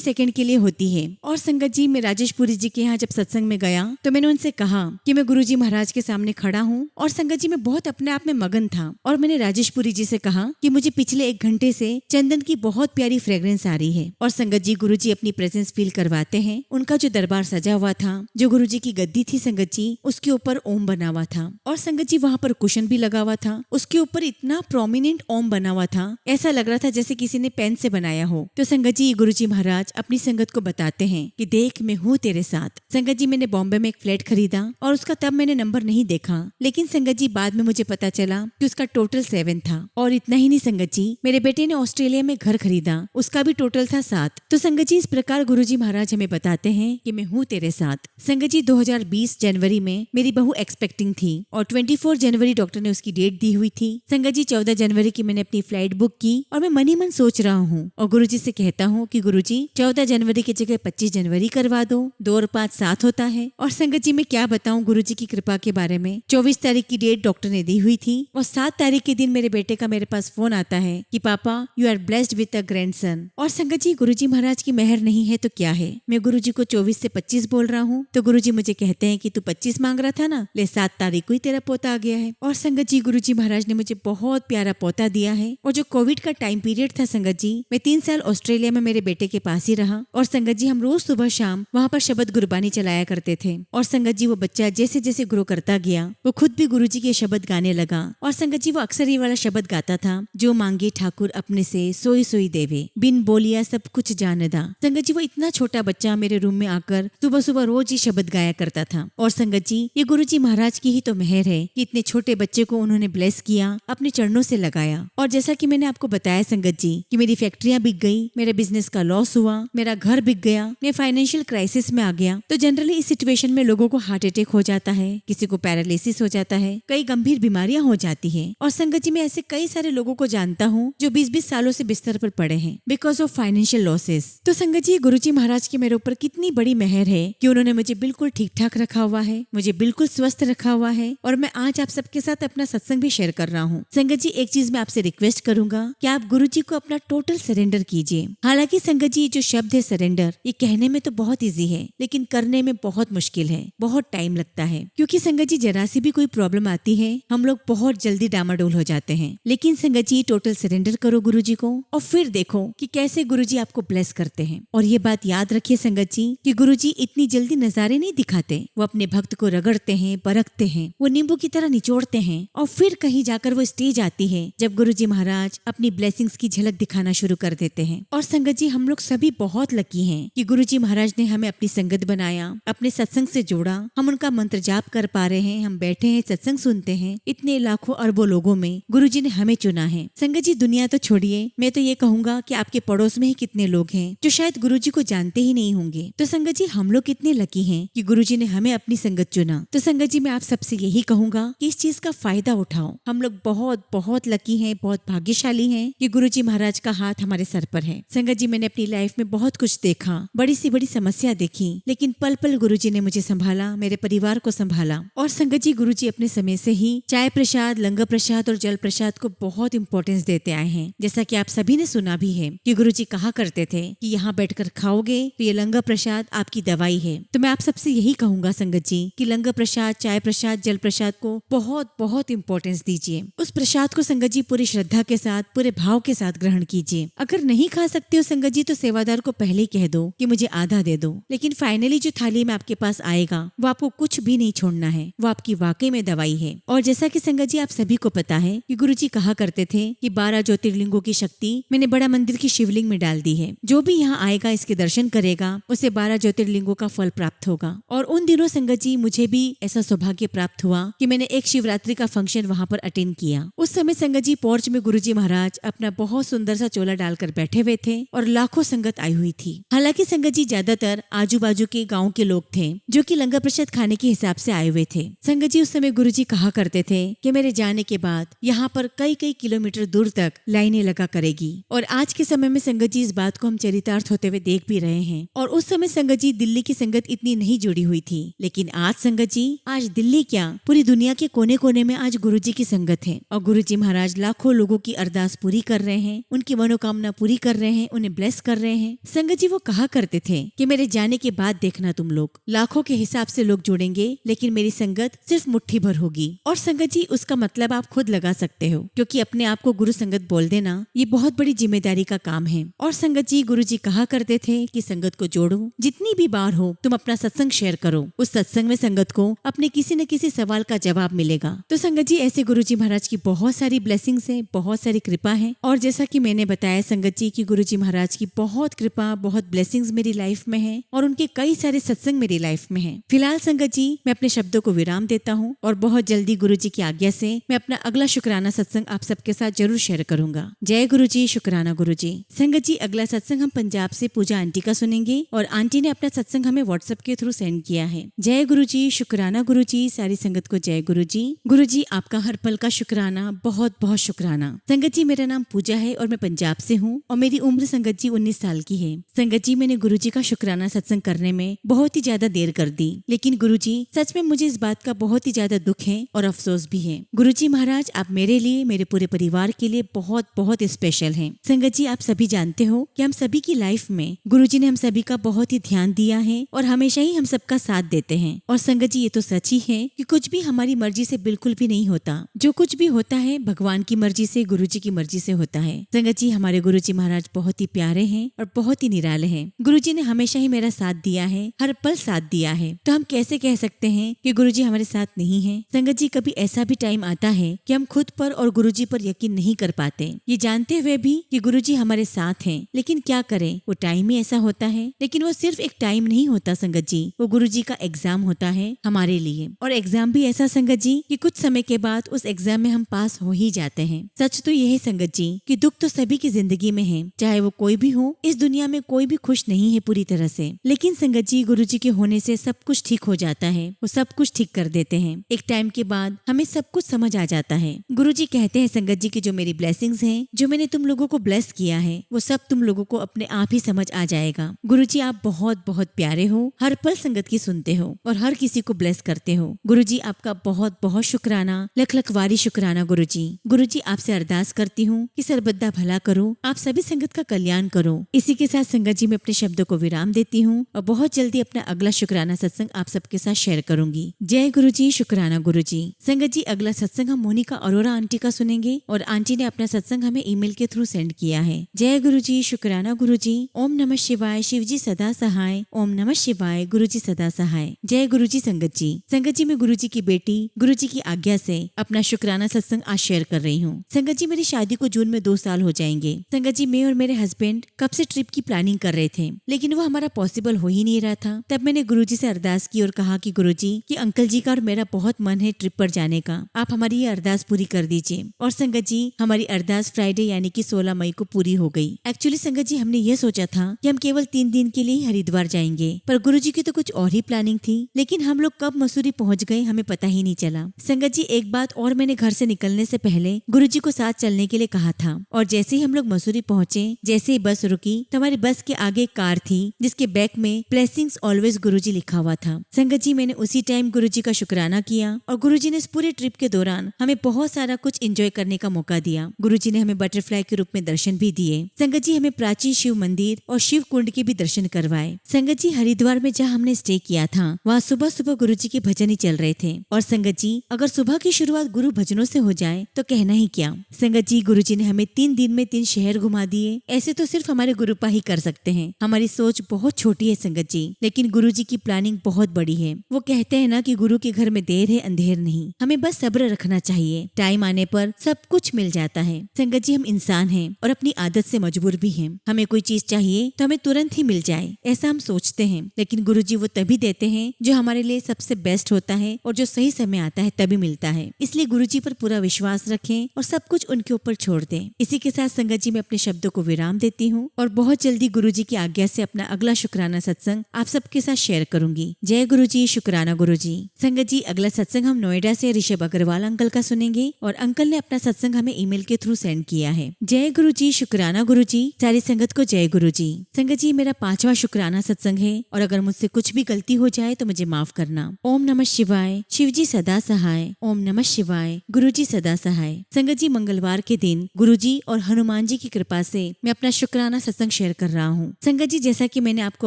सेकंड के लिए होती है। और संगत जी मैं राजेश पुरी जी के यहाँ जब सत्संग में गया तो मैंने उनसे कहा कि मैं गुरुजी महाराज के सामने खड़ा हूँ, और संगत जी मैं बहुत अपने आप में मगन था। और मैंने राजेश पुरी जी से कहा कि मुझे पिछले 1 घंटे से चंदन की बहुत प्यारी फ्रेग्रेंस आ रही है। और संगत जी गुरुजी अपनी प्रेजेंस फील करवाते हैं। उनका जो दरबार सजा हुआ था, जो गुरुजी की गद्दी थी संगत जी, उसके ऊपर ओम बना हुआ था। और संगत जी वहाँ पर कुशन भी लगा हुआ था, उसके ऊपर इतना प्रोमिनेंट ओम बना हुआ था, ऐसा लग रहा था जैसे किसी ने पेन से बनाया हो। तो संगत जी गुरुजी महाराज अपनी संगत को बताते हैं कि देख मैं हूँ तेरे साथ। संगत जी मैंने बॉम्बे में एक फ्लैट खरीदा और उसका तब मैंने नंबर नहीं देखा, लेकिन संगत जी बाद में मुझे पता चला कि उसका टोटल 7 था। और इतना ही नहीं संगत जी, मेरे बेटे ने ऑस्ट्रेलिया में घर खरीदा, उसका भी टोटल था 7। तो संगत जी इस प्रकार गुरुजी महाराज हमें बताते हैं कि मैं हूँ तेरे साथ। संगत जी 2020 जनवरी में मेरी बहू एक्सपेक्टिंग थी और 24 जनवरी डॉक्टर ने उसकी डेट दी हुई थी। संगत जी 14 जनवरी की मैंने अपनी फ्लाइट बुक की और मैं मन ही मन सोच रहा हूँ और गुरुजी से कहता हूँ कि गुरुजी 14 जनवरी की जगह 25 जनवरी करवा दो, 2 और 5 7 होता है। और संगत जी मैं क्या बताऊँ गुरुजी की कृपा के बारे में। 24 तारीख की डेट डॉक्टर ने दी हुई थी और 7 तारीख के दिन मेरे बेटे का मेरे पास फोन आता है कि पापा you are blessed with a grandson. और संगत जी गुरुजी महाराज की मेहर नहीं है तो क्या है, मैं गुरुजी को 24 से 25 बोल रहा हूँ तो गुरुजी मुझे कहते हैं कि तू 25 मांग रहा था ना, ले 7 तारीख को ही तेरा पोता आ गया है। और संगत जी गुरुजी महाराज ने मुझे बहुत प्यारा पोता दिया है। और जो कोविड का टाइम पीरियड था संगत जी, मैं 3 साल ऑस्ट्रेलिया में मेरे बेटे के पास ही रहा और संगत जी हम रोज सुबह शाम वहाँ पर शब्द गुरबानी चलाया करते थे। और संगत जी वो बच्चा जैसे जैसे ग्रो करता गया वो खुद भी गुरुजी के शब्द गाने लगा। और संगत जी वो अक्सर ये वाला शब्द गाता था, जो मांगे ठाकुर अपने से सोई सोई देवे, बिन बोलिया सब कुछ जानदा। संगत जी वो इतना छोटा बच्चा मेरे रूम में आकर सुबह सुबह रोज ही शब्द गाया करता था। और संगत जी ये गुरुजी महाराज की ही तो मेहर है कि इतने छोटे बच्चे को उन्होंने ब्लेस किया, अपने चरणों से लगाया। और जैसा कि मैंने आपको बताया संगत जी कि मेरी फैक्ट्रियां बिक गई, मेरे बिजनेस का लॉस हुआ, मेरा घर बिक गया, मैं फाइनेंशियल क्राइसिस में आ गया। तो जनरली इस सिचुएशन में लोगों को हार्ट अटैक हो जाता है, किसी को पैरालिसिस हो जाता है, कई गंभीर बीमारियां हो जाती है। और संगत जी मैं ऐसे कई सारे लोगों को जानता हूँ जो 20-20 सालों से बिस्तर पर पड़े हैं बिकॉज ऑफ फाइनेंशियल लॉसेस। तो संगत जी गुरुजी महाराज की मेरे ऊपर कितनी बड़ी मेहर है कि उन्होंने मुझे बिल्कुल ठीक ठाक रखा हुआ है, मुझे बिल्कुल स्वस्थ रखा हुआ है। और मैं आज आप सबके साथ अपना सत्संग भी शेयर कर रहा हूँ। संगत जी एक चीज मैं आपसे रिक्वेस्ट करूंगा कि आप गुरुजी को अपना टोटल सरेंडर कीजिए। हालांकि संगत जी जो शब्द है सरेंडर, ये कहने में तो बहुत इजी है लेकिन करने में बहुत मुश्किल है, बहुत टाइम लगता है। क्योंकि संगत जी जरा सी भी कोई प्रॉब्लम आती है हम लोग बहुत जल्दी डामाडोल हो जाते हैं। लेकिन संगत जी टोटल सरेंडर करो गुरुजी को और फिर देखो कि कैसे गुरुजी आपको ब्लेस करते हैं। और ये बात याद रखिए संगत जी कि गुरुजी इतनी जल्दी नजारे नहीं दिखाते, वो अपने भक्त को रगड़ते हैं, परखते हैं, वो नींबू की तरह निचोड़ते हैं और फिर कहीं जाकर वो स्टेज आती है जब गुरुजी महाराज अपनी ब्लेसिंग्स की झलक दिखाना शुरू कर देते हैं। और संगत जी हम लोग सभी बहुत लकी हैं कि गुरुजी महाराज ने हमें अपनी संगत बनाया, अपने सत्संग से जोड़ा, हम उनका मंत्र जाप कर पा रहे हैं, हम बैठे हैं सत्संग सुनते हैं। इतने लाखों अरबों लोगों में गुरुजी ने हमें चुना है। संगत जी दुनिया तो छोड़िए, मैं तो ये कहूंगा कि आपके पड़ोस में ही कितने लोग हैं जो शायद गुरुजी को जानते ही नहीं होंगे। तो संगत जी हम लोग कितने लकी हैं कि गुरुजी ने हमें अपनी संगत चुना। तो संगत जी मैं आप सबसे यही कहूंगा कि इस चीज का फायदा उठाओ। हम लोग बहुत बहुत लकी हैं, बहुत भाग्यशाली हैं कि गुरुजी महाराज का हाथ हमारे सर पर है। संगत जी मैंने अपनी लाइफ में बहुत कुछ देखा, बड़ी सी बड़ी समस्या देखी, लेकिन पल पल गुरुजी ने मुझे संभाला, मेरे परिवार को संभाला। और संगत जी गुरुजी अपने समय से ही चाय प्रसाद, लंगर प्रसाद और जल प्रसाद को बहुत इंपॉर्टेंस देते आए हैं। जैसा कि आप सभी ने सुना भी है कि गुरुजी कहा करते थे कि यहाँ बैठकर खाओगे तो ये लंगर प्रसाद आपकी दवाई है। तो मैं आप सबसे यही कहूंगा संगत जी कि लंगर प्रसाद, चाय प्रसाद, जल प्रसाद को बहुत बहुत इम्पोर्टेंस दीजिए। उस प्रसाद को संगत जी पूरी श्रद्धा के साथ, पूरे भाव के साथ ग्रहण कीजिए। अगर नहीं खा सकते हो संगत जी तो सेवादार को पहले ही कह दो कि मुझे आधा दे दो, लेकिन फाइनली जो थाली में आपके पास आएगा वो आपको कुछ भी नहीं छोड़ना है, वो आपकी वाकई में दवाई है। और जैसा कि संगत जी आप सभी को पता है कि गुरुजी कहा करते थे कि 12 ज्योतिर्लिंगों की शक्ति मैंने बड़ा मंदिर की शिवलिंग में डाल दी है। जो भी यहाँ आएगा, इसके दर्शन करेगा, उसे 12 ज्योतिर्लिंगों का फल प्राप्त होगा। और उन दिनों संगत जी मुझे भी ऐसा सौभाग्य प्राप्त हुआ कि मैंने एक शिवरात्रि का फंक्शन वहाँ पर अटेंड किया। उस समय संगत जी पोर्च में गुरुजी महाराज अपना बहुत सुंदर सा चोला डालकर बैठे हुए थे और लाखों संगत आई हुई थी। हालांकि संगत जी ज्यादातर आजू बाजू के गाँव के लोग थे जो कि लंगर प्रसाद खाने के हिसाब से आए हुए थे। संगत जी उस समय गुरुजी कहा करते थे कि मेरे जाने के बाद यहाँ पर कई कई किलोमीटर दूर तक लाइनें लगा करेगी। और आज के समय में संगत जी इस बात को हम चरितार्थ होते हुए देख भी रहे हैं। और उस समय संगत जी दिल्ली की संगत इतनी नहीं जुड़ी हुई थी, लेकिन आज संगत जी, आज दिल्ली क्या पूरी दुनिया के कोने कोने में आज गुरुजी की संगत है। और गुरुजी महाराज लाखों लोगों की अरदास पूरी कर रहे हैं, उनकी मनोकामना पूरी कर रहे हैं, उन्हें ब्लेस कर रहे हैं। संगत जी वो कहा करते थे कि मेरे जाने के बाद देखना तुम लोग लाखों के हिसाब से लोग जुड़ेंगे, लेकिन मेरी संगत सिर्फ मुट्ठी भर होगी। और संगत जी उसका मतलब आप खुद लगा सकते हो, क्योंकि अपने आप को गुरु संगत बोल देना ये बहुत बड़ी जिम्मेदारी का काम है। और संगत जी गुरुजी कहा करते थे कि संगत को जोड़ो, जितनी भी बार हो तुम अपना सत्संग शेयर करो, उस सत्संग में संगत को अपने किसी न किसी सवाल का जवाब मिलेगा। तो संगत जी ऐसे गुरुजी महाराज की बहुत सारी ब्लेसिंग्स है, बहुत सारी कृपा है। और जैसा कि मैंने बताया संगत जी की गुरुजी महाराज की बहुत कृपा, बहुत ब्लेसिंग्स मेरी लाइफ में है और उनके कई सारे सत्संग मेरी लाइफ में है। फिलहाल संगत जी मैं अपने शब्दों को विराम देता हूँ और बहुत जल्दी गुरुजी की आज्ञा से मैं अपना अगला शुक्राना सत्संग आप सबके साथ जरूर शेयर करूंगा। जय गुरुजी, शुक्राना गुरुजी। संगत जी अगला सत्संग हम पंजाब से पूजा आंटी का सुनेंगे और आंटी ने अपना सत्संग हमें व्हाट्सएप के थ्रू सेंड किया है। जय गुरुजी, शुक्राना गुरुजी। सारी संगत को जय गुरुजी। गुरुजी आपका हर पल का शुक्राना, बहुत बहुत शुक्राना। संगत जी मेरा नाम पूजा है और मैं पंजाब से हूँ और मेरी उम्र संगत जी 19 साल की है। संगत जी मैंने गुरुजी का शुक्राना सत्संग करने में बहुत ही ज्यादा देर कर दी, लेकिन गुरुजी सच में मुझे इस बात का बहुत ही ज्यादा दुख है और अफसोस भी है। गुरुजी महाराज आप मेरे लिए, मेरे पूरे परिवार के लिए बहुत बहुत स्पेशल हैं। संगत जी आप सभी जानते हो कि हम सभी की लाइफ में गुरुजी ने हम सभी का बहुत ही ध्यान दिया है और हमेशा ही हम सबका साथ देते हैं। और संगत जी ये तो सच ही है कि कुछ भी हमारी मर्जी से बिल्कुल भी नहीं होता, जो कुछ भी होता है भगवान की मर्जी से, गुरुजी की मर्जी से होता है। संगत जी हमारे गुरुजी महाराज बहुत ही प्यारे हैं और बहुत ही निराले हैं। गुरुजी ने हमेशा ही मेरा साथ दिया है, हर पल साथ दिया है, तो हम कैसे कह सकते हैं कि गुरुजी हमारे साथ नहीं है। संगत जी कभी ऐसा भी टाइम आता है कि हम खुद पर और गुरुजी पर यकीन नहीं कर पाते, ये जानते हुए भी कि गुरुजी हमारे साथ हैं, लेकिन क्या करें, वो टाइम ही ऐसा होता है। लेकिन वो सिर्फ एक टाइम नहीं होता संगत जी, वो गुरुजी का एग्जाम होता है हमारे लिए। और एग्जाम भी ऐसा संगत जी कि कुछ समय के बाद उस एग्जाम में हम पास हो ही जाते हैं। सच तो यह है संगत जी कि दुख तो सभी की जिंदगी में है, चाहे वो कोई भी हो। इस दुनिया में कोई भी खुश नहीं है पूरी तरह से, लेकिन संगत जी गुरुजी के होने से सब कुछ ठीक हो जाता है, वो सब कुछ ठीक कर देते हैं। एक टाइम के बाद हमें सब कुछ समझ आ जाता है। गुरुजी कहते हैं संगत जी की जो मेरी ब्लेसिंग्स हैं, जो मैंने तुम लोगों को ब्लेस किया है, वो सब तुम लोगों को अपने आप ही समझ आ जाएगा। गुरुजी आप बहुत बहुत प्यारे हो, हर पल संगत की सुनते हो और हर किसी को ब्लेस करते हो। गुरुजी आपका बहुत बहुत शुक्राना, लख लख वारी शुक्राना गुरुजी। गुरुजी आपसे अरदास करती हूँ कि सर्वदा भला करो, आप सभी संगत का कल्याण करो। इसी के साथ संगत जी मैं अपने शब्दों को विराम देती हूँ और बहुत जल्दी अपना अगला शुक्राना सत्संग आप सबके साथ शेयर करूंगी। जय गुरुजी, शुक्राना गुरुजी। संगत जी अगला सत्संग हम मोनिका अरोरा आंटी का सुनेंगे और आंटी ने अपना सत्संग हमें ईमेल के थ्रू सेंड किया है। जय गुरुजी, शुक्राना गुरुजी। ओम नमः शिवाय, शिवजी सदा सहाय। ओम नमः शिवाय, गुरुजी सदा सहाय। जय गुरुजी संगत जी। संगत जी मैं गुरुजी की बेटी गुरुजी की आज्ञा से अपना शुक्राना सत्संग आज शेयर कर रही हूँ। संगत जी मेरी शादी को जून में 2 साल हो जाएंगे। संगत जी मैं और मेरे हस्बैंड कब से ट्रिप की प्लानिंग कर रहे थे, लेकिन वो हमारा पॉसिबल हो ही नहीं रहा था। तब मैंने गुरुजी से अरदास की और कहा कि गुरुजी कि अंकल जी का और मेरा बहुत मन है ट्रिप पर जाने का, आप हमारी ये अरदास पूरी कर दीजिए। और संगत जी हमारी अरदास फ्राइडे यानी कि 16 मई को पूरी हो गई। एक्चुअली संगत जी हमने ये सोचा था कि हम केवल 3 दिन के लिए हरिद्वार जाएंगे, पर गुरुजी की तो कुछ और ही प्लानिंग थी। लेकिन हम लोग कब मसूरी पहुंच गए हमें पता ही नहीं चला। संगत जी एक बात और, मैंने घर से निकलने से पहले गुरुजी को साथ चलने के लिए कहा था और जैसे ही हम लोग मसूरी पहुंचे, जैसे ही बस रुकी तो हमारी बस के आगे एक कार थी जिसके बैक में ब्लेसिंग्स ऑलवेज गुरुजी लिखा हुआ था। संगत जी मैंने उसी टाइम गुरुजी का शुक्राना किया और गुरुजी ने इस पूरे ट्रिप के दौरान हमें बहुत सारा कुछ एंजॉय करने का मौका दिया। गुरुजी ने हमें बटरफ्लाई के रूप में दर्शन भी दिए। संगत जी हमें प्राचीन शिव मंदिर और शिव कुंड के भी दर्शन करवाए। संगत जी हरिद्वार में जहाँ हमने स्टे किया था वहाँ सुबह सुबह गुरुजी के भजन ही चल रहे थे। और संगत जी अगर सुबह की शुरुआत गुरु भजनों से हो जाए तो कहना ही क्या। संगत जी, गुरु जी ने हमें 3 दिन में 3 शहर घुमा दिए। ऐसे तो सिर्फ हमारे गुरुपा ही कर सकते हैं। हमारी सोच बहुत छोटी है संगत जी, लेकिन गुरु जी की प्लानिंग बहुत बड़ी है। वो कहते हैं ना कि गुरु के घर में देर है अंधेर नहीं। हमें बस सब्र रखना चाहिए, टाइम आने पर सब कुछ मिल जाता है। संगत जी, हम इंसान हैं और अपनी आदत से मजबूर भी हैं। हमें कोई चीज चाहिए तो हमें तुरंत ही मिल जाए, ऐसा हम सोचते हैं, लेकिन गुरु जी वो तभी देते हैं जो हमारे लिए सबसे बेस्ट होता है और जो सही समय आता है तभी मिलता है। इसलिए गुरु जी पर पूरा विश्वास रखें और सब कुछ उनके ऊपर छोड़ दें। इसी के साथ संगत जी मैं अपने शब्दों को विराम देती हूँ और बहुत जल्दी गुरु जी की आज्ञा से अपना अगला शुक्राना सत्संग आप सबके साथ शेयर करूंगी। जय गुरु जी, शुक्राना गुरु जी। संगत जी, अगला सत्संग हम नोएडा से ऋषभ अग्रवाल अंकल का सुनेंगे और अंकल ने अपना सत्संग हमें ईमेल के थ्रू सेंड किया है। जय गुरु जी, शुक्राना गुरु जी। सारी संगत को जय गुरु जी। संगत जी, मेरा 5वां शुक्राना सत्संग है और अगर मुझसे कुछ भी गलती हो जाए तो मुझे माफ करना। ओम नमः शिवाय। शिव जी सदा सहाय। ओम नमः शिवाय। गुरु जी सदा सहाय। संगत जी, मंगलवार के दिन गुरु जी और हनुमान जी की कृपा से मैं अपना शुक्राना सत्संग शेयर कर रहा हूँ। संगत जी, जैसा कि मैंने आपको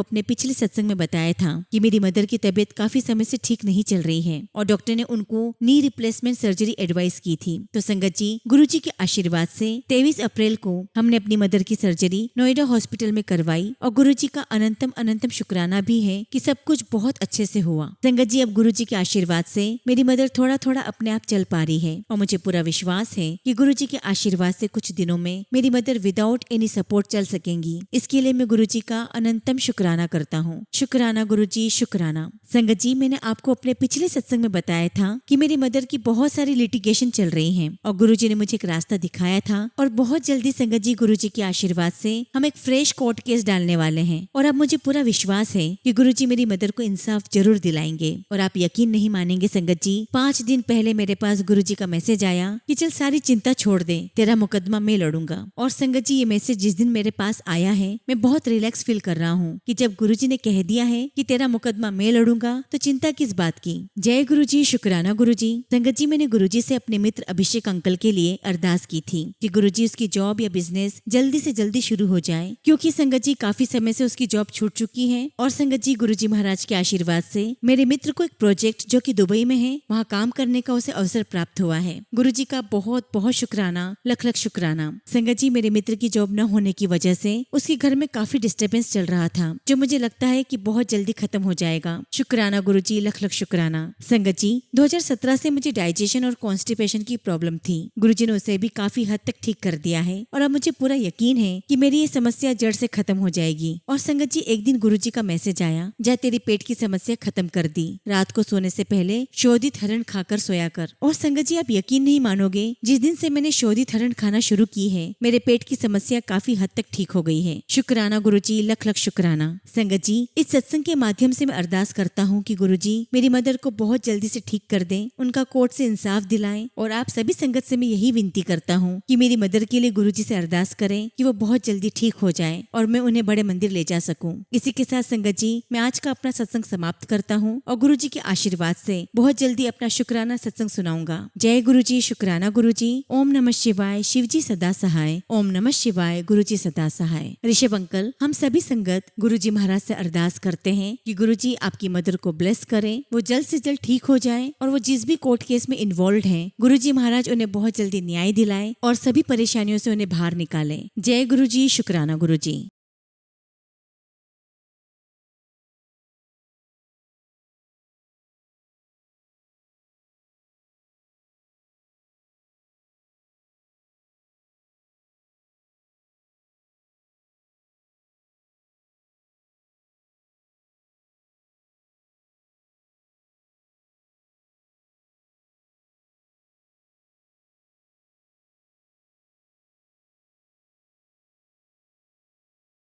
अपने पिछले सत्संग में बताया था कि मेरी मदर की तबीयत काफी समय से ठीक नहीं चल रही है और डॉक्टर ने उनको नी रिप्लेसमेंट सर्जरी एडवाइस की थी। तो संगत जी, गुरु जी के आशीर्वाद से 23 अप्रैल को हमने अपनी मदर की सर्जरी नोएडा हॉस्पिटल में करवाई और गुरु जी का अनंतम अनंतम शुक्राना भी है कि सब कुछ बहुत अच्छे से हुआ। संगत जी, अब गुरु जी के आशीर्वाद से मेरी मदर थोड़ा थोड़ा अपने आप चल पा रही है और मुझे पूरा विश्वास है कि गुरु जी के आशीर्वाद से कुछ दिनों में मेरी मदर विदाउट एनी सपोर्ट चल सकेंगी। इसके लिए मैं गुरु जी का अनंतम शुक्राना करता हूँ। शुक्राना गुरु जी, शुक्राना। संगत जी, मैंने आपको अपने पिछले सत्संग में बताया था कि मेरी मदर की बहुत सारी लिटिगेशन चल रही है और गुरु जी ने मुझे एक रास्ता दिखाया था और बहुत जल्दी संगत जी गुरु जी के आशीर्वाद से हम एक फ्रेश कोर्ट केस डालने वाले हैं और अब मुझे पूरा विश्वास है कि गुरु जी मेरी मदर को इंसाफ जरूर दिलाएंगे। और आप यकीन नहीं मानेंगे संगत जी, 5 दिन पहले मेरे पास गुरु जी का मैसेज आया कि चल सारी चिंता छोड़ दे, तेरा मुकदमा मैं लड़ूंगा। और संगत जी, ये मैसेज जिस दिन मेरे पास आया है मैं बहुत रिलैक्स फील कर रहा हूँ कि जब गुरु जी ने कह दिया है कि तेरा मुकदमा मैं लड़ूंगा तो चिंता किस बात की। जय गुरु जी, शुक्राना गुरु जी। संगत जी, मैंने गुरु जी से अपने मित्र अभिषेक अंकल के लिए अरदास की थी कि गुरु जी उसकी जॉब या बिजनेस जल्दी से जल्दी शुरू हो जाए, क्योंकि संगत जी काफी समय से उसकी जॉब छूट चुकी है। और संगत जी, गुरु जी महाराज के आशीर्वाद से मेरे मित्र को एक प्रोजेक्ट जो कि दुबई में है वहाँ काम करने का उसे अवसर प्राप्त हुआ है। गुरु जी का बहुत बहुत शुक्राना, लख लख शुक्राना। संगत जी, मेरे मित्र की जॉब न होने की वजह से उसके घर में काफी डिस्टर्बेंस चल रहा था जो मुझे लगता है कि बहुत जल्दी खत्म हो जाएगा। शुक्राना गुरु जी, लख लख शुक्राना। संगत जी, 2017 से मुझे डाइजेशन और कॉन्स्टिपेशन की प्रॉब्लम थी। गुरु जी ने उसे भी काफी हद तक ठीक कर दिया है और अब मुझे पूरा यकीन है कि मेरी ये समस्या जड़ से खत्म हो जाएगी। और संगत जी, एक दिन गुरु जी का मैसेज आया, जा तेरी पेट की समस्या खत्म कर दी, रात को सोने से पहले शोधित हरण खाकर सोया कर। और संगत जी, आप यकीन नहीं मानोगे, जिस दिन से मैंने शोधित हरण खाना शुरू की है मेरे पेट की समस्या काफी हद तक ठीक हो गई है। शुक्राना गुरु जी, लख लख शुक्राना। संगत जी, इस सत्संग के माध्यम से मैं अरदास करता हूँ कि गुरु जी मेरी मदर को बहुत जल्दी से ठीक कर दें, उनका कोर्ट से इंसाफ दिलाएं। और आप सभी संगत से मैं यही विनती करता हूँ कि मेरी मदर के लिए गुरु जी से अरदास करें कि वो बहुत जल्दी ठीक हो जाए और मैं उन्हें बड़े मंदिर ले जा सकूं। इसी के साथ संगत जी, मैं आज का अपना सत्संग समाप्त करता हूँ और गुरु जी के आशीर्वाद से बहुत जल्दी अपना शुक्राना सत्संग सुनाऊंगा। जय गुरु जी, शुक्राना गुरु जी। ओम नमः शिवाय। शिव जी सदा सहाय। ओम नमः शिवाय। गुरु जी सदा सहाय। ऋषभ अंकल, हम सभी संगत गुरु जी महाराज से अरदास करते हैं कि गुरु जी आपकी मदर को ब्लेस करें, वो जल्द से जल्द ठीक हो जाए और वो जिस भी कोर्ट केस में इन्वॉल्व हैं, गुरु जी महाराज उन्हें बहुत जल्दी न्याय दिलाए और सभी परेशानियों से उन्हें बाहर निकालें। जय गुरु जी, शुक्राना गुरु जी।